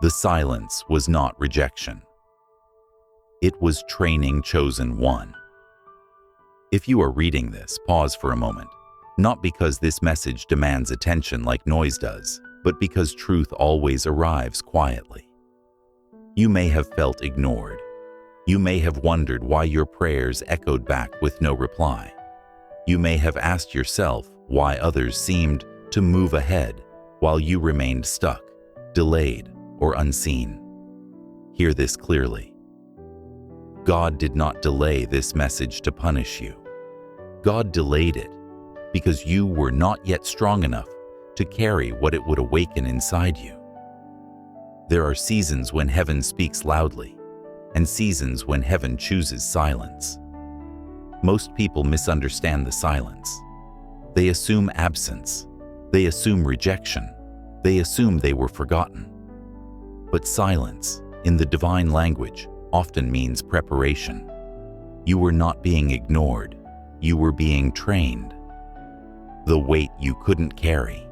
The silence was not rejection. It was training chosen one. If you are reading this, pause for a moment, not because this message demands attention like noise does, but because truth always arrives quietly. You may have felt ignored. You may have wondered why your prayers echoed back with no reply. You may have asked yourself why others seemed to move ahead while you remained stuck, delayed, or unseen. Hear this clearly. God did not delay this message to punish you. God delayed it because you were not yet strong enough to carry what it would awaken inside you. There are seasons when heaven speaks loudly, and seasons when heaven chooses silence. Most people misunderstand the silence. They assume absence. They assume rejection. They assume they were forgotten. But silence, in the divine language, often means preparation. You were not being ignored. You were being trained. The weight you couldn't carry.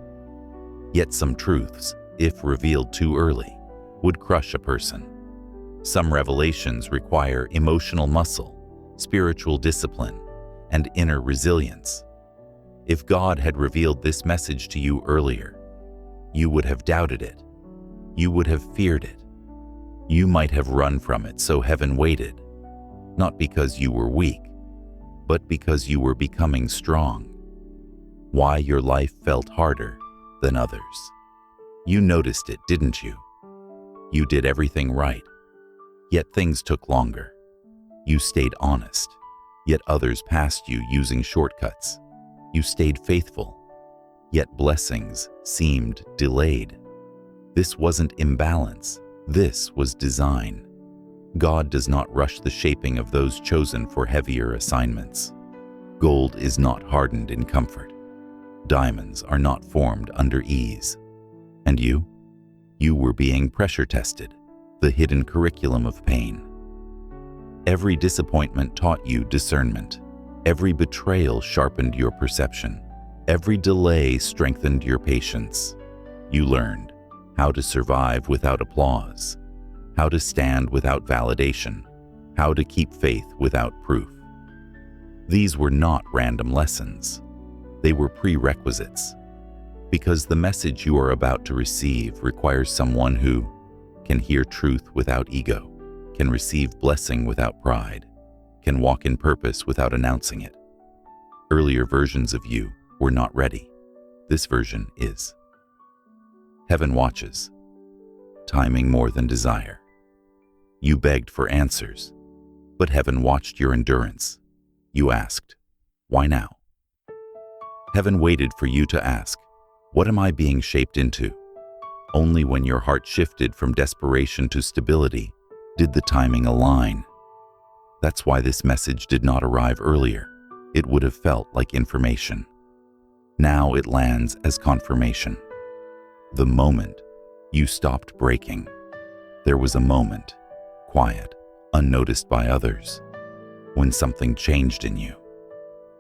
Yet some truths, if revealed too early, would crush a person. Some revelations require emotional muscle, spiritual discipline, and inner resilience. If God had revealed this message to you earlier, you would have doubted it. You would have feared it. You might have run from it, so heaven waited, not because you were weak, but because you were becoming strong. Why your life felt harder than others. You noticed it, didn't you? You did everything right, yet things took longer. You stayed honest, yet others passed you using shortcuts. You stayed faithful, yet blessings seemed delayed. This wasn't imbalance, this was design. God does not rush the shaping of those chosen for heavier assignments. Gold is not hardened in comfort. Diamonds are not formed under ease. And you? You were being pressure tested, the hidden curriculum of pain. Every disappointment taught you discernment. Every betrayal sharpened your perception. Every delay strengthened your patience. You learned how to survive without applause, how to stand without validation, how to keep faith without proof. These were not random lessons. They were prerequisites, because the message you are about to receive requires someone who can hear truth without ego, can receive blessing without pride, can walk in purpose without announcing it. Earlier versions of you were not ready. This version is. Heaven watches, timing more than desire. You begged for answers, but heaven watched your endurance. You asked, why now? Heaven waited for you to ask, what am I being shaped into? Only when your heart shifted from desperation to stability did the timing align. That's why this message did not arrive earlier. It would have felt like information. Now it lands as confirmation. The moment you stopped breaking, there was a moment, quiet, unnoticed by others, when something changed in you.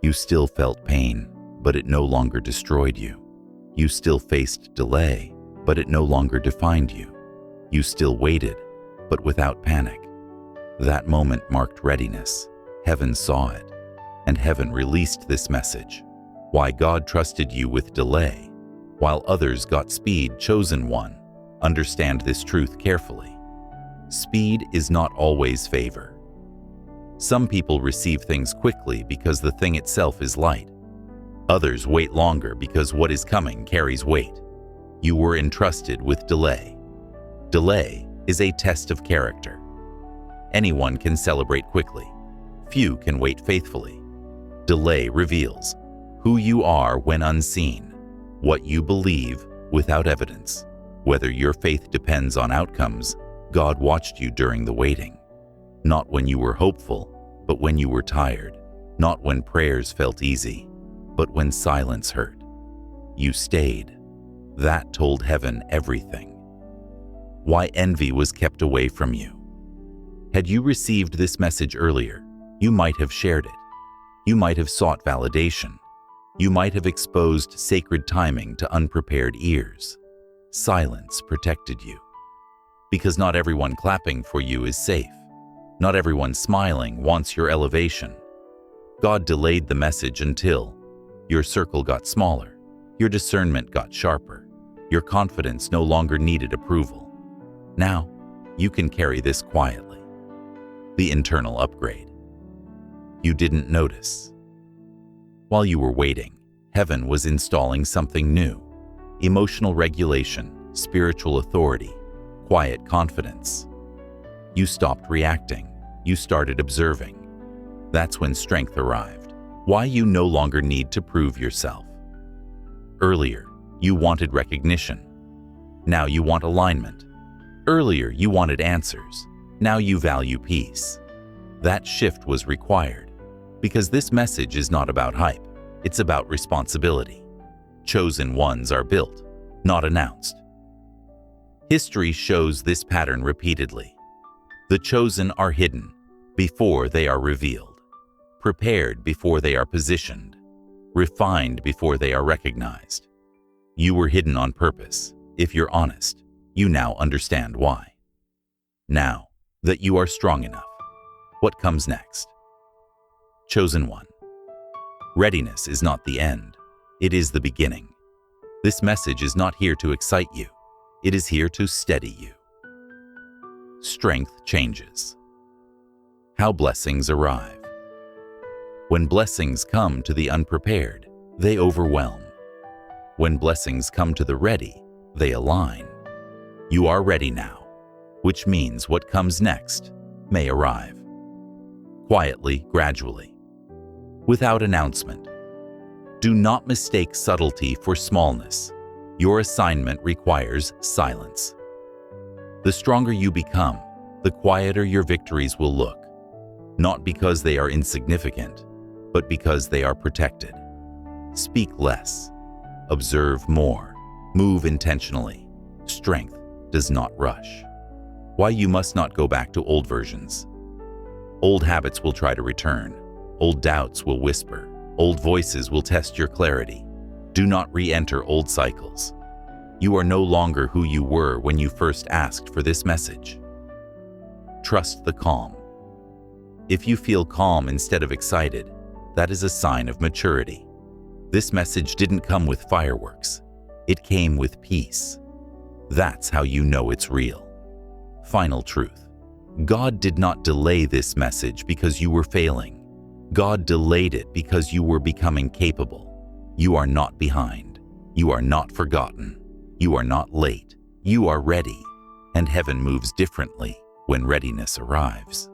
You still felt pain, but it no longer destroyed you. You still faced delay, but it no longer defined you. You still waited, but without panic. That moment marked readiness. Heaven saw it, and heaven released this message. Why God trusted you with delay, while others got speed, chosen one. Understand this truth carefully. Speed is not always favor. Some people receive things quickly because the thing itself is light. Others wait longer because what is coming carries weight. You were entrusted with delay. Delay is a test of character. Anyone can celebrate quickly. Few can wait faithfully. Delay reveals who you are when unseen, what you believe without evidence. Whether your faith depends on outcomes, God watched you during the waiting. Not when you were hopeful, but when you were tired. Not when prayers felt easy, but when silence hurt. You stayed. That told heaven everything. Why envy was kept away from you. Had you received this message earlier, you might have shared it. You might have sought validation. You might have exposed sacred timing to unprepared ears. Silence protected you. Because not everyone clapping for you is safe. Not everyone smiling wants your elevation. God delayed the message until your circle got smaller, your discernment got sharper, your confidence no longer needed approval. Now, you can carry this quietly. The internal upgrade. You didn't notice. While you were waiting, heaven was installing something new. Emotional regulation, spiritual authority, quiet confidence. You stopped reacting. You started observing. That's when strength arrived. Why you no longer need to prove yourself. Earlier, you wanted recognition. Now you want alignment. Earlier, you wanted answers. Now you value peace. That shift was required because this message is not about hype. It's about responsibility. Chosen ones are built, not announced. History shows this pattern repeatedly. The chosen are hidden before they are revealed, prepared before they are positioned, refined before they are recognized. You were hidden on purpose. If you're honest, you now understand why. Now that you are strong enough, what comes next? Chosen one. Readiness is not the end. It is the beginning. This message is not here to excite you. It is here to steady you. Strength changes. How blessings arrive. When blessings come to the unprepared, they overwhelm. When blessings come to the ready, they align. You are ready now, which means what comes next may arrive. Quietly, gradually, without announcement. Do not mistake subtlety for smallness. Your assignment requires silence. The stronger you become, the quieter your victories will look, not because they are insignificant, but because they are protected. Speak less, observe more, move intentionally. Strength does not rush. Why you must not go back to old versions. Old habits will try to return. Old doubts will whisper. Old voices will test your clarity. Do not re-enter old cycles. You are no longer who you were when you first asked for this message. Trust the calm. If you feel calm instead of excited, that is a sign of maturity. This message didn't come with fireworks. It came with peace. That's how you know it's real. Final truth. God did not delay this message because you were failing. God delayed it because you were becoming capable. You are not behind. You are not forgotten. You are not late. You are ready. And heaven moves differently when readiness arrives.